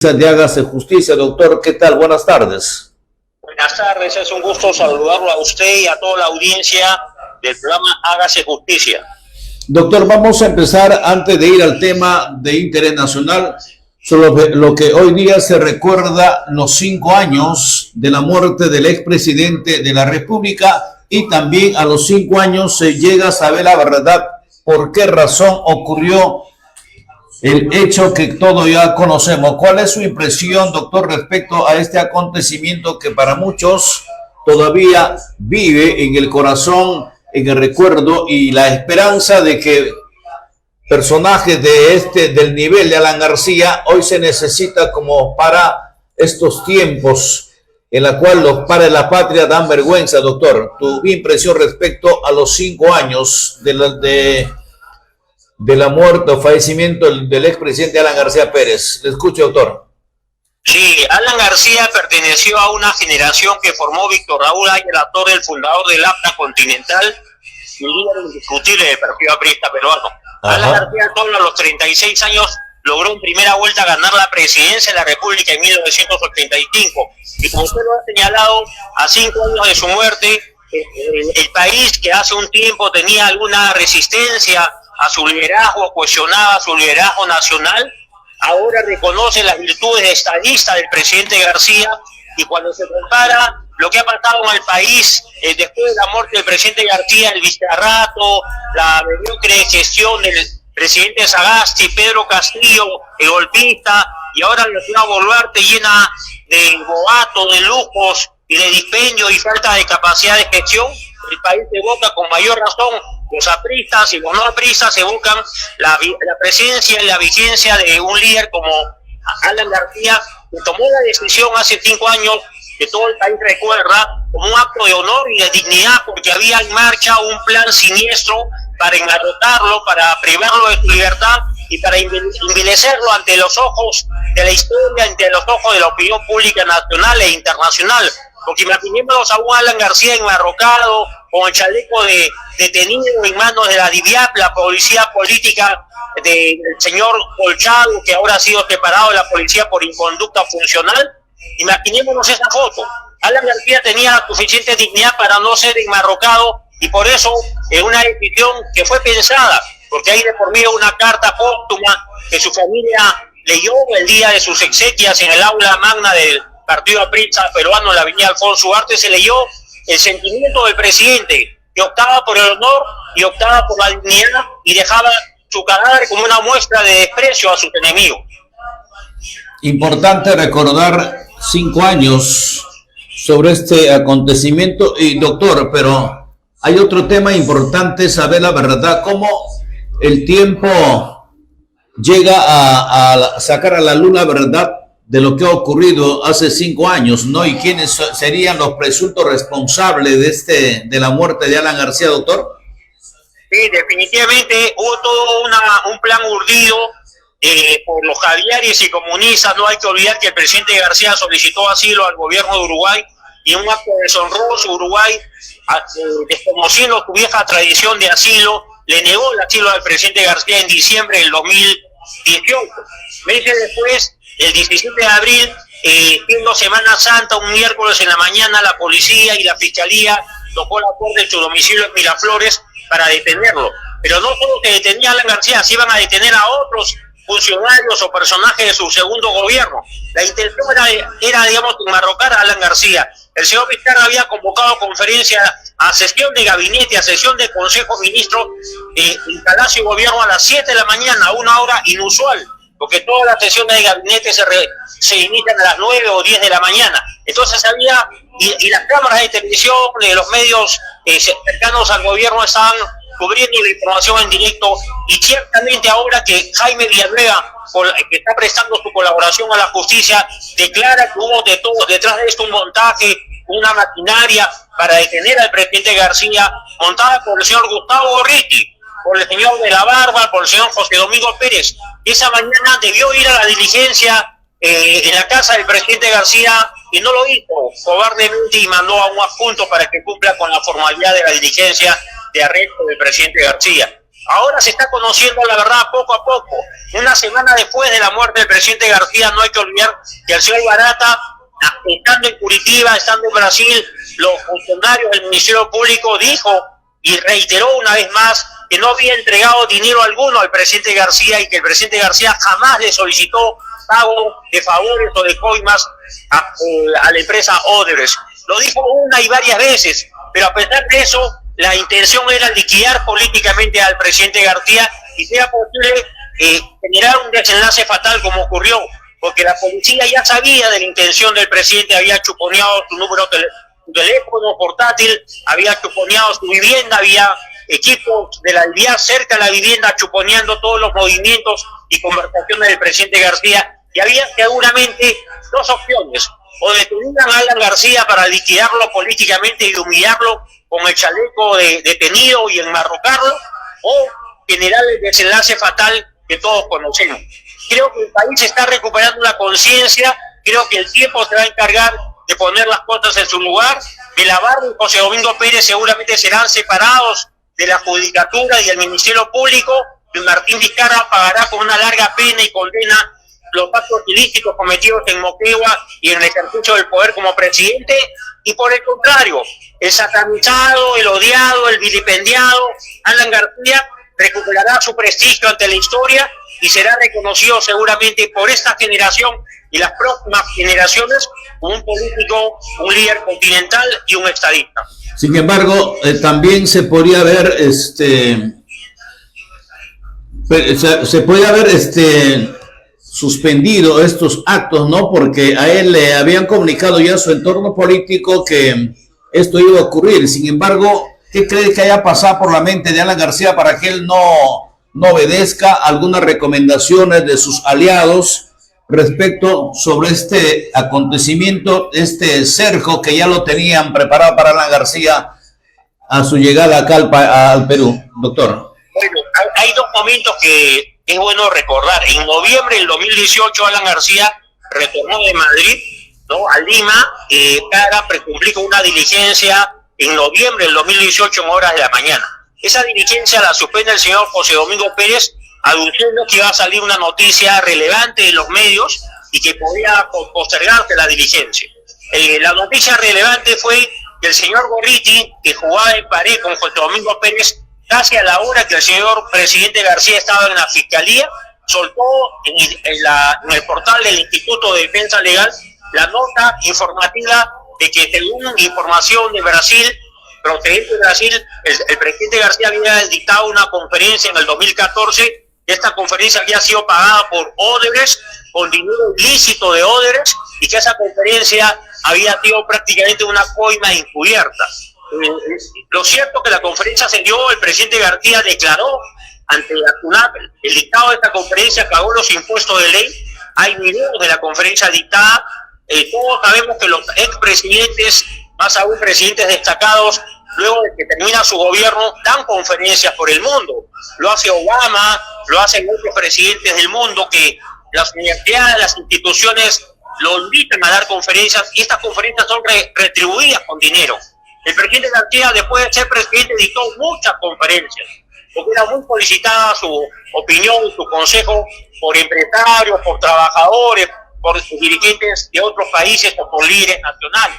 De Hágase Justicia. Doctor, ¿qué tal? Buenas tardes. Buenas tardes, es un gusto saludarlo a usted y a toda la audiencia del programa Hágase Justicia. Doctor, vamos a empezar antes de ir al tema de interés nacional, sobre lo que hoy día se recuerda los 5 años de la muerte del expresidente de la República y también a los 5 años se llega a saber la verdad por qué razón ocurrió el hecho que todos ya conocemos. ¿Cuál es su impresión, doctor, respecto a este acontecimiento que para muchos todavía vive en el corazón, en el recuerdo y la esperanza de que personajes del nivel de Alan García hoy se necesita como para estos tiempos en la cual los padres de la patria dan vergüenza? Doctor, tu impresión respecto a los 5 años de la muerte o fallecimiento del expresidente Alan García Pérez. Le escucho, doctor. Sí, Alan García perteneció a una generación que formó Víctor Raúl Ayala Torre, el fundador del APTA Continental y líder indiscutible del Partido Aprista peruano. Ajá. Alan García Torre a los 36 años logró en primera vuelta ganar la presidencia de la República en 1985. Y como usted lo ha señalado, a 5 años de su muerte, el país que hace un tiempo tenía alguna resistencia a su liderazgo, cuestionaba su liderazgo nacional, ahora reconoce las virtudes estadistas del presidente García, y cuando se compara lo que ha pasado en el país después de la muerte del presidente García, el vicerrato, la mediocre gestión del presidente Sagasti, Pedro Castillo, el golpista, y ahora la ciudad Boluarte llena de boatos, de lujos y de dispendio y falta de capacidad de gestión, el país evoca con mayor razón. Los apristas y los no apristas evocan la presencia y la vigencia de un líder como Alan García, que tomó la decisión hace 5 años, que todo el país recuerda, como un acto de honor y de dignidad, porque había en marcha un plan siniestro para engarrotarlo, para privarlo de su libertad y para envilecerlo ante los ojos de la historia, ante los ojos de la opinión pública nacional e internacional. Porque imaginémonos a un Alan García enmarrocado, con el chaleco de detenido en manos de la DIVIAP, la policía política del señor Colchado, que ahora ha sido separado de la policía por inconducta funcional. Imaginémonos esa foto. Alan García tenía suficiente dignidad para no ser enmarrocado, y por eso es una decisión que fue pensada, porque hay de por medio una carta póstuma que su familia leyó el día de sus exequias en el aula magna del Partido Aprista peruano en la avenida Alfonso Ugarte. Se leyó el sentimiento del presidente, que optaba por el honor y optaba por la dignidad y dejaba su cadáver como una muestra de desprecio a sus enemigos. Importante recordar 5 años sobre este acontecimiento. Y doctor, pero hay otro tema importante, saber la verdad, cómo el tiempo llega a sacar a la luz la verdad de lo que ha ocurrido hace 5 años, ¿no? ¿Y quiénes serían los presuntos responsables de la muerte de Alan García, doctor? Sí, definitivamente hubo todo un plan urdido por los caviares y comunistas. No hay que olvidar que el presidente García solicitó asilo al gobierno de Uruguay, y un acto deshonroso, Uruguay, desconociendo su vieja tradición de asilo, le negó el asilo al presidente García en diciembre del 2018. Meses después, el 17 de abril, siendo Semana Santa, un miércoles en la mañana, la policía y la fiscalía tocó la puerta de su domicilio en Miraflores para detenerlo. Pero no solo se detenía a Alan García, se iban a detener a otros funcionarios o personajes de su segundo gobierno. La intención era digamos, enmarrocar a Alan García. El señor Vizcarra había convocado a sesión de gabinete, a sesión de Consejo Ministro en Palacio Gobierno a las 7 de la mañana, una hora inusual, porque todas las sesiones de gabinete se inician a las 9 o 10 de la mañana. Entonces había, y las cámaras de televisión, los medios cercanos al gobierno estaban cubriendo la información en directo, y ciertamente ahora que Jaime Villanueva, que está prestando su colaboración a la justicia, declara que hubo de todo, detrás de esto un montaje, una maquinaria para detener al presidente García, montada por el señor Gustavo Gorriti, por el señor de la Barba, por el señor José Domingo Pérez. Esa mañana debió ir a la diligencia en la casa del presidente García, y no lo hizo cobardemente, y mandó a un adjunto para que cumpla con la formalidad de la diligencia de arresto del presidente García. Ahora se está conociendo la verdad poco a poco. Una semana después de la muerte del presidente García, no hay que olvidar que el señor Barata, estando en Curitiba, estando en Brasil, los funcionarios del Ministerio Público dijo y reiteró una vez más que no había entregado dinero alguno al presidente García y que el presidente García jamás le solicitó pago de favores o de coimas a la empresa Odebrecht. Lo dijo una y varias veces, pero a pesar de eso, la intención era liquidar políticamente al presidente García y sea posible generar un desenlace fatal como ocurrió, porque la policía ya sabía de la intención del presidente, había chuponeado su número su teléfono portátil, había chuponeado su vivienda, había equipos de la DIAN cerca de la vivienda chuponeando todos los movimientos y conversaciones del presidente García, y había seguramente dos opciones: o detenían a Alan García para liquidarlo políticamente y humillarlo con el chaleco de detenido y enmarrocarlo, o generar el desenlace fatal que todos conocemos. Creo que el país está recuperando la conciencia, creo que el tiempo se va a encargar de poner las cosas en su lugar. Navarro y José Domingo Pérez seguramente serán separados de la Judicatura y del Ministerio Público, y Martín Vizcarra pagará con una larga pena y condena los actos ilícitos cometidos en Moquegua y en el ejercicio del poder como presidente, y por el contrario, el satanizado, el odiado, el vilipendiado Alan García recuperará su prestigio ante la historia y será reconocido seguramente por esta generación y las próximas generaciones como un político, un líder continental y un estadista. Sin embargo, también se podría ver, se puede haber suspendido estos actos, ¿no? Porque a él le habían comunicado ya a su entorno político que esto iba a ocurrir. Sin embargo, ¿qué cree que haya pasado por la mente de Alan García para que él no obedezca algunas recomendaciones de sus aliados respecto sobre este acontecimiento, este cerco que ya lo tenían preparado para Alan García a su llegada acá al Perú, doctor? Bueno, hay dos momentos que es bueno recordar. En noviembre del 2018, Alan García retornó de Madrid, ¿no?, a Lima para cumplir con una diligencia en noviembre del 2018 en horas de la mañana. Esa diligencia la suspende el señor José Domingo Pérez, aduciendo que iba a salir una noticia relevante de los medios y que podía postergarse la diligencia. La noticia relevante fue que el señor Gorriti, que jugaba en pared con José Domingo Pérez, casi a la hora que el señor presidente García estaba en la fiscalía, soltó en el portal del Instituto de Defensa Legal la nota informativa de que, según información de Brasil, procedente de Brasil, el presidente García había dictado una conferencia en el 2014. Esta conferencia había sido pagada por Odebrecht, con dinero ilícito de Odebrecht, y que esa conferencia había sido prácticamente una coima encubierta. Lo cierto es que la conferencia se dio, el presidente García declaró ante la CUNAP el dictado de esta conferencia, pagó los impuestos de ley. Hay videos de la conferencia dictada. Todos sabemos que los expresidentes, más aún presidentes destacados, luego de que termina su gobierno, dan conferencias por el mundo. Lo hace Obama, lo hacen muchos presidentes del mundo, que las universidades, las instituciones lo invitan a dar conferencias, y estas conferencias son retribuidas con dinero. El presidente García, después de ser presidente, dictó muchas conferencias, porque era muy solicitada su opinión, su consejo por empresarios, por trabajadores, por dirigentes de otros países o por líderes nacionales.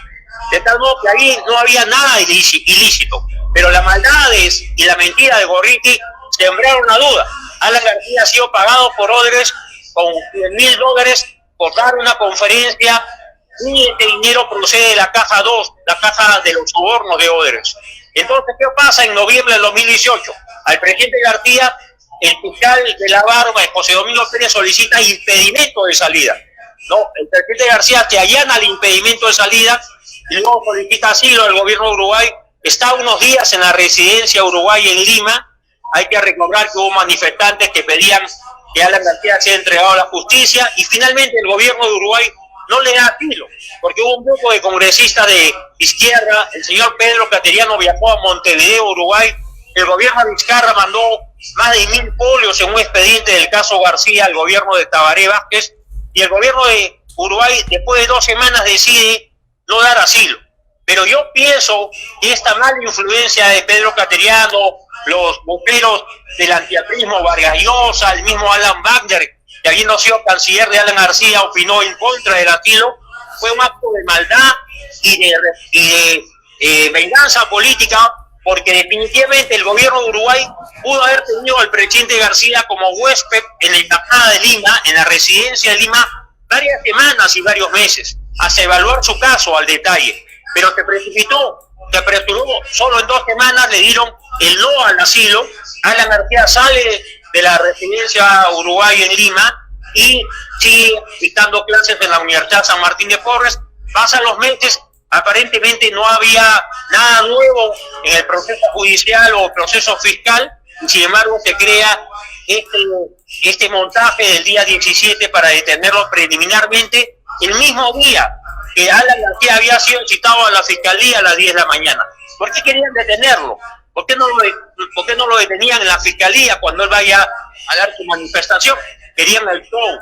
De tal modo que ahí no había nada ilícito, pero las maldades y la mentira de Gorriti sembraron una duda. Alan García ha sido pagado por Odebrecht con $100,000 por dar una conferencia, y este dinero procede de la caja 2, la caja de los sobornos de Odebrecht. Entonces, ¿qué pasa en noviembre del 2018? Al presidente García, el fiscal de la barba, José Domingo Pérez, solicita impedimento de salida. No, el presidente García te allana el impedimento de salida y luego solicita asilo del gobierno de Uruguay. Está unos días en la residencia Uruguay en Lima. Hay que recordar que hubo manifestantes que pedían que Alan García sea entregado a la justicia, y finalmente el gobierno de Uruguay no le da asilo, porque hubo un grupo de congresistas de izquierda. El señor Pedro Cateriano viajó a Montevideo, Uruguay. El gobierno de Vizcarra mandó más de 1.000 folios en un expediente del caso García al gobierno de Tabaré Vázquez, y el gobierno de Uruguay, después de 2 semanas, decide no dar asilo. Pero yo pienso que esta mala influencia de Pedro Cateriano los bomberos del antiaprismo, Vargas Llosa, el mismo Alan Wagner, que habiendo sido canciller de Alan García, opinó en contra del asilo. Fue un acto de maldad y de venganza política, porque definitivamente el gobierno de Uruguay pudo haber tenido al presidente García como huésped en la embajada de Lima, en la residencia de Lima, varias semanas y varios meses, hasta evaluar su caso al detalle. Pero se precipitó, se apresuró, solo en 2 semanas le dieron el no al asilo. Alan García sale de la residencia uruguaya en Lima y sigue dictando clases en la Universidad San Martín de Porres. Pasan los meses, aparentemente no había nada nuevo en el proceso judicial o proceso fiscal, y sin embargo se crea este montaje del día 17 para detenerlo preliminarmente, el mismo día que Alan García había sido citado a la fiscalía a las 10 de la mañana. ¿Por qué querían detenerlo? ¿Por qué no lo detenían en la fiscalía cuando él vaya a dar su manifestación? Querían el show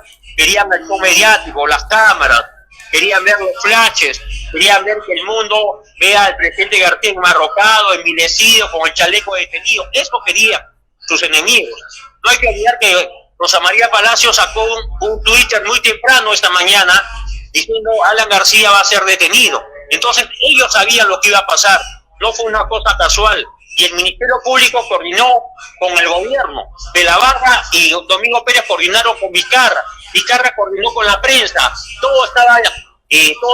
mediático, las cámaras, querían ver los flashes, querían ver que el mundo vea al presidente García enmarrocado, envilecido, con el chaleco detenido. Eso querían sus enemigos. No hay que olvidar que Rosa María Palacio sacó un Twitter muy temprano esta mañana diciendo Alan García va a ser detenido. Entonces ellos sabían lo que iba a pasar, no fue una cosa casual. Y el Ministerio Público coordinó con el gobierno. De la Barra y Domingo Pérez coordinaron con Vizcarra. Vizcarra coordinó con la prensa. Todo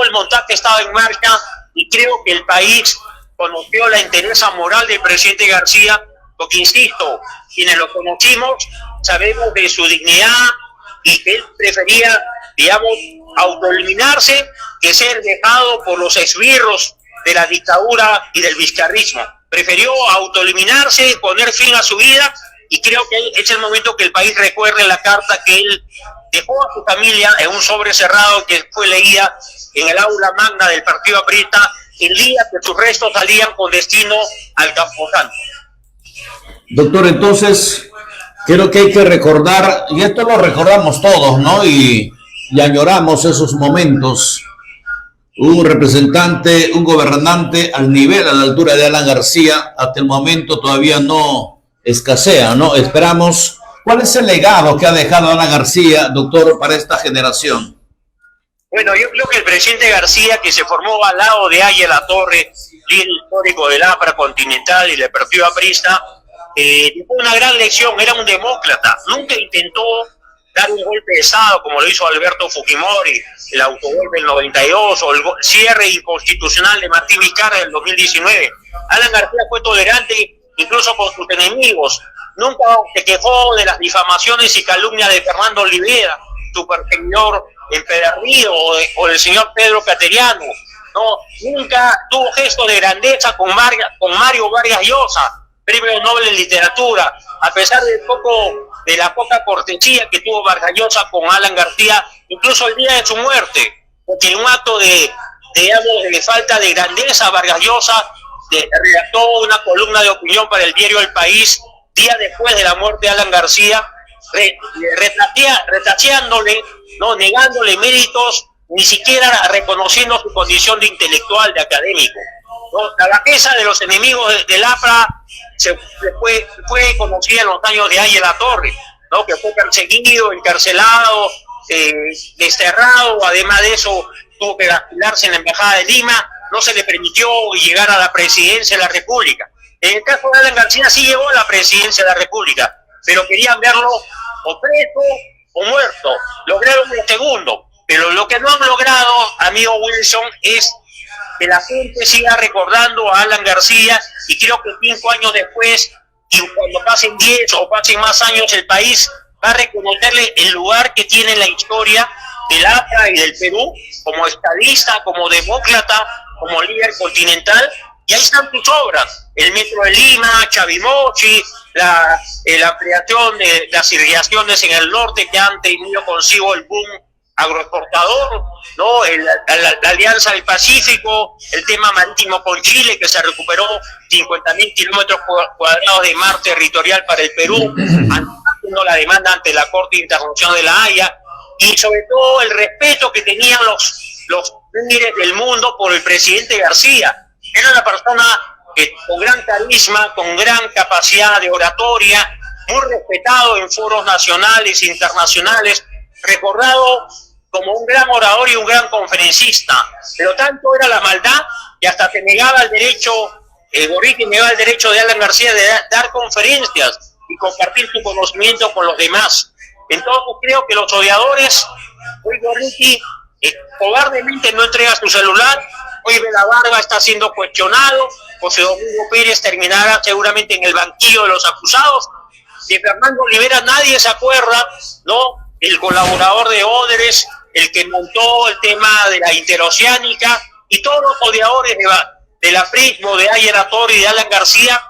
el montaje estaba en marcha, y creo que el país conoció la entereza moral del presidente García, porque insisto, quienes lo conocimos sabemos de su dignidad y que él prefería, digamos, autoeliminarse que ser dejado por los esbirros de la dictadura y del vizcarrismo. Prefirió autoeliminarse, poner fin a su vida, y creo que es el momento que el país recuerde la carta que él dejó a su familia en un sobre cerrado que fue leída en el aula magna del Partido Aprista el día que sus restos salían con destino al Camposanto. Doctor, entonces creo que hay que recordar, y esto lo recordamos todos, ¿no? Y añoramos esos momentos. Un representante, un gobernante al nivel, a la altura de Alan García, hasta el momento todavía no escasea, ¿no? Esperamos. ¿Cuál es el legado que ha dejado Alan García, doctor, para esta generación? Bueno, yo creo que el presidente García, que se formó al lado de Aya La Torre, líder histórico del APRA Continental y del Partido Aprista, dejó una gran lección. Era un demócrata, nunca intentó dar un golpe de Estado como lo hizo Alberto Fujimori, el autogolpe del 92 o el cierre inconstitucional de Martín Vizcarra del 2019. Alan García fue tolerante incluso con sus enemigos. Nunca se quejó de las difamaciones y calumnias de Fernando Olivera, su perseguidor empedernido, o del señor Pedro Cateriano. No, nunca tuvo gesto de grandeza con Mario Vargas Llosa, premio Nobel de Literatura, a pesar de la poca cortesía que tuvo Vargas Llosa con Alan García, incluso el día de su muerte, porque en un acto de falta de grandeza, Vargas Llosa redactó una columna de opinión para el diario El País, día después de la muerte de Alan García, retacheándole, ¿no? Negándole méritos, ni siquiera reconociendo su condición de intelectual, de académico, ¿no? La bajeza de los enemigos del APRA fue conocida en los años de Aya La Torre, ¿no? Que fue perseguido, encarcelado, desterrado. Además de eso, tuvo que vacilarse en la embajada de Lima, no se le permitió llegar a la presidencia de la República. En el caso de Alan García sí llegó a la presidencia de la República, pero querían verlo o preso o muerto. Lograron el segundo, pero lo que no han logrado, amigo Wilson, es que la gente siga recordando a Alan García, y creo que 5 años después, y cuando pasen 10 o pasen más años, el país va a reconocerle el lugar que tiene en la historia del APRA y del Perú, como estadista, como demócrata, como líder continental. Y ahí están sus obras: el Metro de Lima, Chavimochi, la ampliación de las irrigaciones en el norte que han tenido consigo el boom agroexportador, ¿no? La Alianza del Pacífico, el tema marítimo con Chile, que se recuperó 50.000 kilómetros cuadrados de mar territorial para el Perú, haciendo la demanda ante la Corte Internacional de la Haya, y sobre todo el respeto que tenían los líderes del mundo por el presidente García. Era una persona con gran carisma, con gran capacidad de oratoria, muy respetado en foros nacionales e internacionales, recordado como un gran orador y un gran conferencista. Pero tanto era la maldad que hasta te negaba el derecho, Gorriti negaba el derecho de Alan García de dar conferencias y compartir su conocimiento con los demás. Entonces creo que los odiadores, hoy Gorriti cobardemente no entrega su celular, hoy Barba está siendo cuestionado, José Domingo Pérez terminará seguramente en el banquillo de los acusados. De Fernando Olivera nadie se acuerda, ¿no? El colaborador de Odres, el que montó el tema de la interoceánica, y todos los odiadores de la Prismo, de Ayer Ator y de Alan García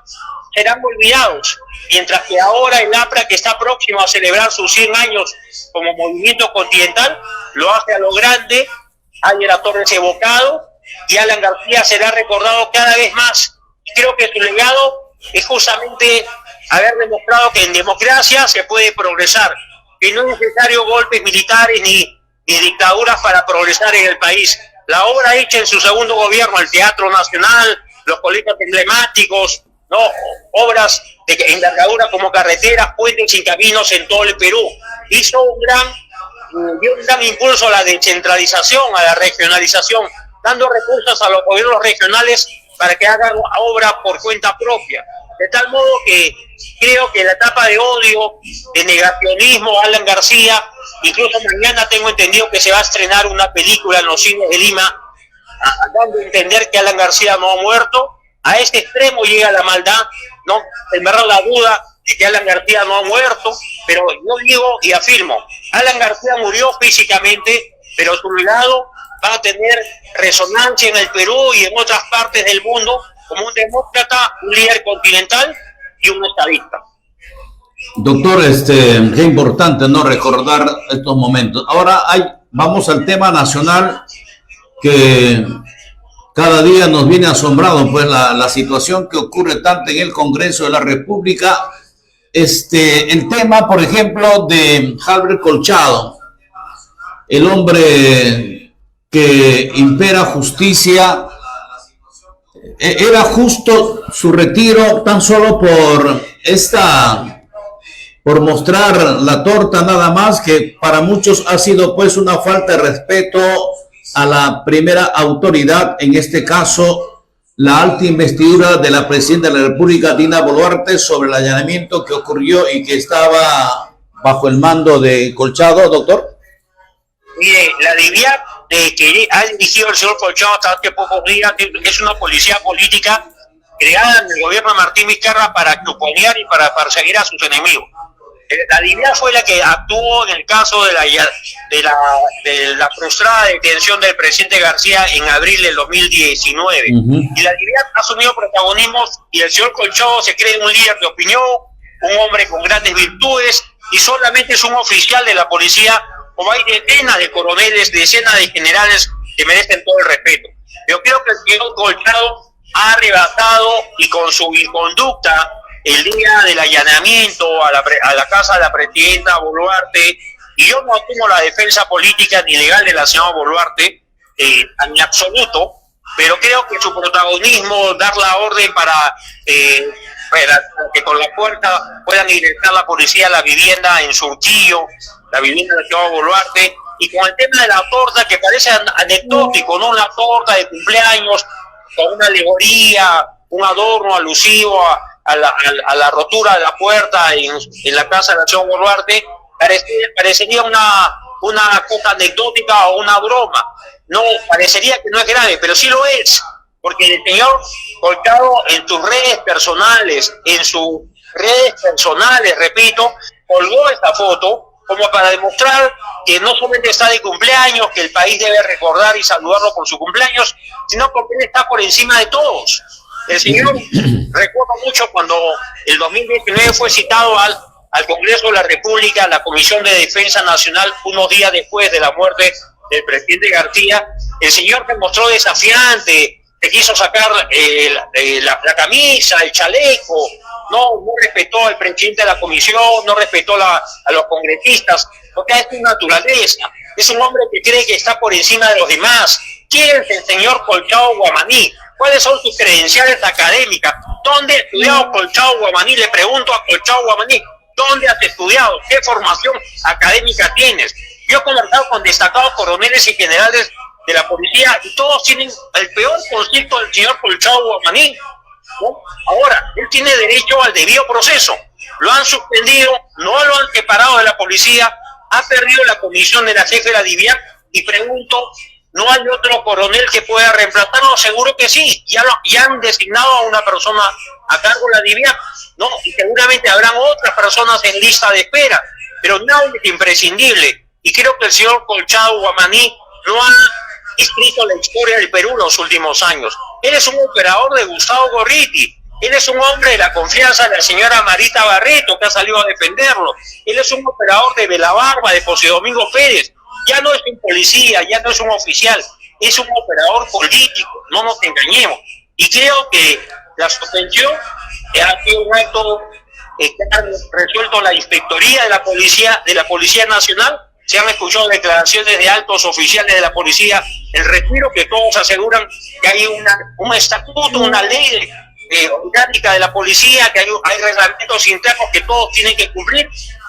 serán olvidados, mientras que ahora el APRA, que está próximo a celebrar sus 100 años como movimiento continental, lo hace a lo grande. Ayer Ator es evocado y Alan García será recordado cada vez más. Y creo que su legado es justamente haber demostrado que en democracia se puede progresar, que no es necesario golpes militares ni dictaduras para progresar en el país. La obra hecha en su segundo gobierno, el Teatro Nacional, los colegios emblemáticos, ¿no? Obras de envergadura como carreteras, puentes y caminos en todo el Perú. Dio un gran impulso a la descentralización, a la regionalización, dando recursos a los gobiernos regionales para que hagan obra por cuenta propia. De tal modo que creo que la etapa de odio, de negacionismo, Alan García, incluso mañana tengo entendido que se va a estrenar una película en los cines de Lima, dando a entender que Alan García no ha muerto. A este extremo llega la maldad, ¿no? En verdad la duda de que Alan García no ha muerto, pero yo digo y afirmo, Alan García murió físicamente, pero su legado va a tener resonancia en el Perú y en otras partes del mundo como un demócrata, un líder continental y un estadista. Doctor, qué importante no recordar estos momentos. Ahora vamos al tema nacional, que cada día nos viene asombrado, pues la situación que ocurre tanto en el Congreso de la República. El tema, por ejemplo, de Halber Colchado, el hombre que impera justicia. Era justo su retiro tan solo por mostrar la torta nada más, que para muchos ha sido pues una falta de respeto a la primera autoridad, en este caso la alta investidura de la presidenta de la República, Dina Boluarte, sobre el allanamiento que ocurrió y que estaba bajo el mando de Colchado, doctor. Mire, la DIVIAP que ha dirigido el señor Colchado hasta hace pocos días es una policía política creada en el gobierno de Martín Vizcarra para chuponear y para perseguir a sus enemigos. La DIVIAP fue la que actuó en el caso de la frustrada detención del presidente García en abril del 2019. Y la DIVIAP ha asumido protagonismo y el señor Colchado se cree un líder de opinión, un hombre con grandes virtudes, y solamente es un oficial de la policía, como hay decenas de coroneles, decenas de generales que merecen todo el respeto. Yo creo que el señor Colchado ha arrebatado, y con su inconducta, el día del allanamiento a la casa de la presidenta Boluarte, y yo no asumo la defensa política ni legal de la señora Boluarte, en absoluto, pero creo que su protagonismo, dar la orden para que con la puerta puedan ingresar la policía a la vivienda en Surquillo, la vivienda de la señora Boluarte, y con el tema de la torta, que parece anecdótico, ¿no? Una torta de cumpleaños con una alegoría, un adorno alusivo a la rotura de la puerta en la casa de la señora Boluarte, parecería una cosa anecdótica o una broma. No, parecería que no es grave, pero sí lo es, porque el señor Colchado en sus redes personales, repito, colgó esta foto como para demostrar que no solamente está de cumpleaños, que el país debe recordar y saludarlo por su cumpleaños, sino porque él está por encima de todos. El señor, recuerdo mucho cuando el 2019 fue citado al Congreso de la República, a la Comisión de Defensa Nacional, unos días después de la muerte del presidente García. El señor se mostró desafiante, que quiso sacar la camisa, el chaleco, no respetó al presidente de la comisión, no respetó a los congresistas, porque es su naturaleza. Es un hombre que cree que está por encima de los demás. ¿Quién es el señor Colchado Guamaní? ¿Cuáles son sus credenciales académicas? ¿Dónde ha estudiado Colchado Guamaní? Le pregunto a Colchado Guamaní, ¿dónde has estudiado? ¿Qué formación académica tienes? Yo he conversado con destacados coroneles y generales de la policía y todos tienen el peor concepto del señor Colchado Guamaní, ¿no? Ahora, él tiene derecho al debido proceso. Lo han suspendido, no lo han separado de la policía, ha perdido la comisión de la jefe de la DIVIAC y pregunto, ¿no hay otro coronel que pueda reemplazarlo? Seguro que sí, ya han designado a una persona a cargo de la DIVIAC, ¿no? Y seguramente habrán otras personas en lista de espera, pero nadie es imprescindible. Y creo que el señor Colchado Guamaní no ha escrito la historia del Perú en los últimos años. Él es un operador de Gustavo Gorriti. Él es un hombre de la confianza de la señora Marita Barreto, que ha salido a defenderlo. Él es un operador de Belabarba, de José Domingo Pérez. Ya no es un policía, ya no es un oficial, es un operador político, no nos engañemos. Y creo que la suspensión ha sido un acto que ha resuelto la inspectoría de la Policía Nacional. Se han escuchado declaraciones de altos oficiales de la policía, el retiro que todos aseguran que hay un estatuto, una ley orgánica de la policía, que hay reglamentos internos que todos tienen que cumplir,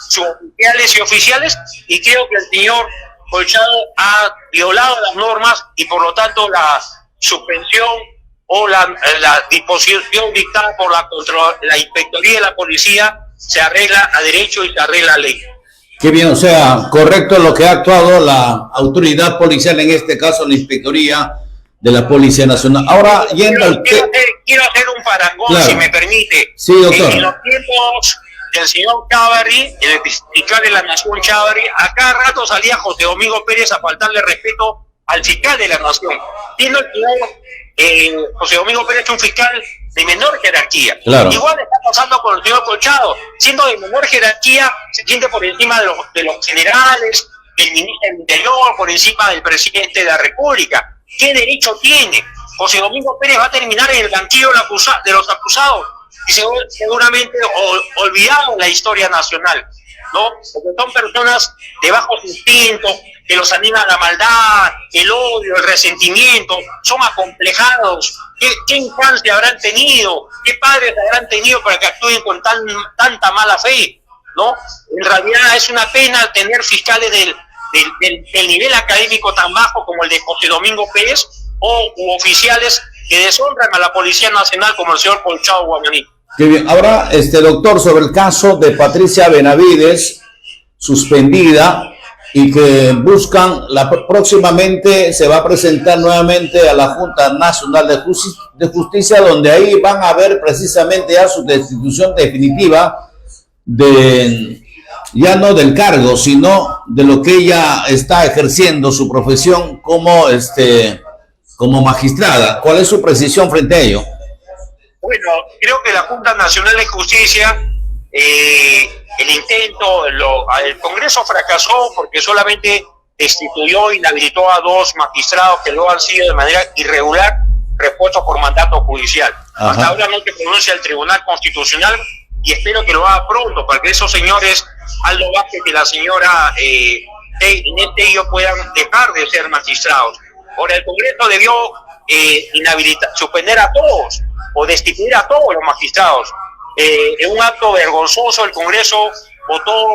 suboficiales y oficiales, y creo que el señor Colchado ha violado las normas y por lo tanto la suspensión o la disposición dictada por la inspectoría de la policía se arregla a derecho y se arregla a ley. Qué bien, o sea, correcto lo que ha actuado la autoridad policial, en este caso la inspectoría de la Policía Nacional. Ahora, yendo al quiero hacer un parangón, claro, si me permite. Sí, doctor. En los tiempos del señor Chávarri, el fiscal de la Nación Chávarri, a cada rato salía José Domingo Pérez a faltarle respeto al fiscal de la Nación. Siendo el señor José Domingo Pérez un fiscal de menor jerarquía. Claro. Igual está pasando con el señor Colchado. Siendo de menor jerarquía, se siente por encima de los generales, del ministro del Interior, por encima del presidente de la República. ¿Qué derecho tiene? José Domingo Pérez va a terminar en el banquillo de los acusados y seguramente olvidado la historia nacional, ¿no? Porque son personas de bajos instintos, que los animan la maldad, el odio, el resentimiento, son acomplejados. ¿Qué infancia habrán tenido? ¿Qué padres habrán tenido para que actúen con tanta mala fe? ¿No? En realidad es una pena tener fiscales del nivel académico tan bajo como el de José Domingo Pérez u oficiales que deshonran a la Policía Nacional como el señor Colchado Guamaní. Qué bien. Ahora, doctor, sobre el caso de Patricia Benavides, suspendida, y que buscan, próximamente se va a presentar nuevamente a la Junta Nacional de Justicia, donde ahí van a ver precisamente ya su destitución definitiva ya no del cargo, sino de lo que ella está ejerciendo, su profesión como magistrada. ¿Cuál es su precisión frente a ello? Bueno, creo que la Junta Nacional de Justicia, el intento, el Congreso fracasó porque solamente destituyó y inhabilitó a 2 magistrados que luego han sido de manera irregular repuestos por mandato judicial. Ajá. Hasta ahora no se pronuncia el Tribunal Constitucional y espero que lo haga pronto para que esos señores, Aldo Vázquez y la señora Inés Tello, puedan dejar de ser magistrados. Ahora, el Congreso debió suspender a todos o destituir a todos los magistrados. En un acto vergonzoso, el Congreso votó,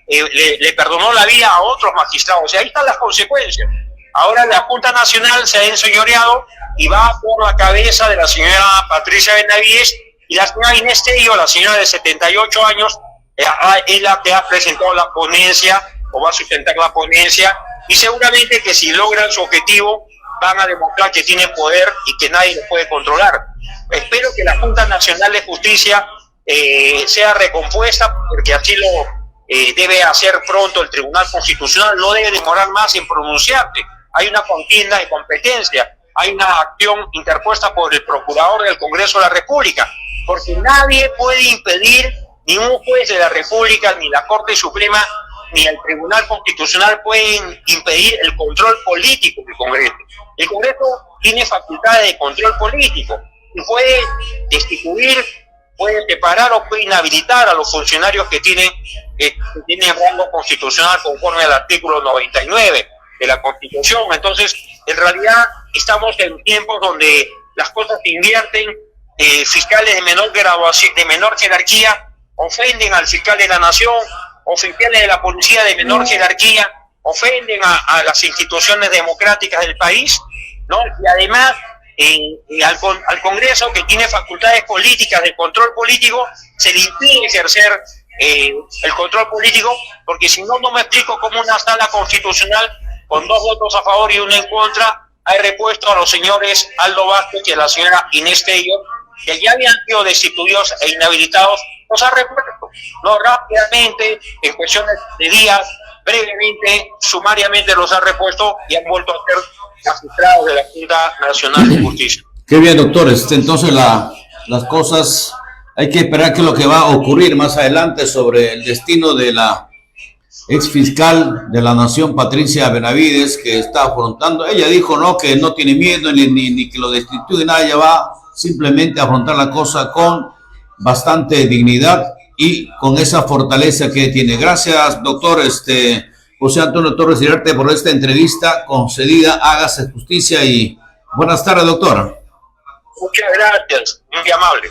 le perdonó la vida a otros magistrados. Y ahí están las consecuencias. Ahora la Junta Nacional se ha enseñoreado y va por la cabeza de la señora Patricia Benavides y la señora Inés Tello, la señora de 78 años, es la que ha presentado la ponencia o va a sustentar la ponencia, y seguramente que si logran su objetivo van a demostrar que tienen poder y que nadie los puede controlar. Espero que la Junta Nacional de Justicia sea recompuesta, porque así lo debe hacer pronto el Tribunal Constitucional, no debe demorar más en pronunciarse. Hay una contienda de competencia, hay una acción interpuesta por el Procurador del Congreso de la República, porque nadie puede impedir, ni un juez de la República, ni la Corte Suprema, ni el Tribunal Constitucional pueden impedir el control político del Congreso. El Congreso tiene facultades de control político y puede destituir, puede separar o puede inhabilitar a los funcionarios que tienen rango constitucional conforme al artículo 99 de la Constitución. Entonces, en realidad, estamos en tiempos donde las cosas se invierten, fiscales de menor graduación, de menor jerarquía, ofenden al fiscal de la nación, oficiales de la policía de menor jerarquía, ofenden a las instituciones democráticas del país, ¿no? Y además al Congreso, que tiene facultades políticas de control político, se le impide ejercer el control político, porque si no, no me explico cómo una sala constitucional con 2 votos a favor y 1 en contra ha repuesto a los señores Aldo Vázquez y a la señora Inés Tello, que ya habían sido destituidos e inhabilitados, los ha repuesto, no rápidamente, en cuestiones de días, brevemente, sumariamente los ha repuesto y han vuelto a ser magistrados de la Junta Nacional de Justicia. Qué bien, doctor. Entonces las cosas, hay que esperar qué es lo que va a ocurrir más adelante sobre el destino de la ex fiscal de la Nación, Patricia Benavides, que está afrontando. Ella dijo no, que no tiene miedo ni que lo destituya, nada, ella va simplemente a afrontar la cosa con bastante dignidad y con esa fortaleza que tiene. Gracias, doctor José Antonio Torres Iriarte, por esta entrevista concedida. Hágase justicia y buenas tardes, doctor. Muchas gracias, muy amable.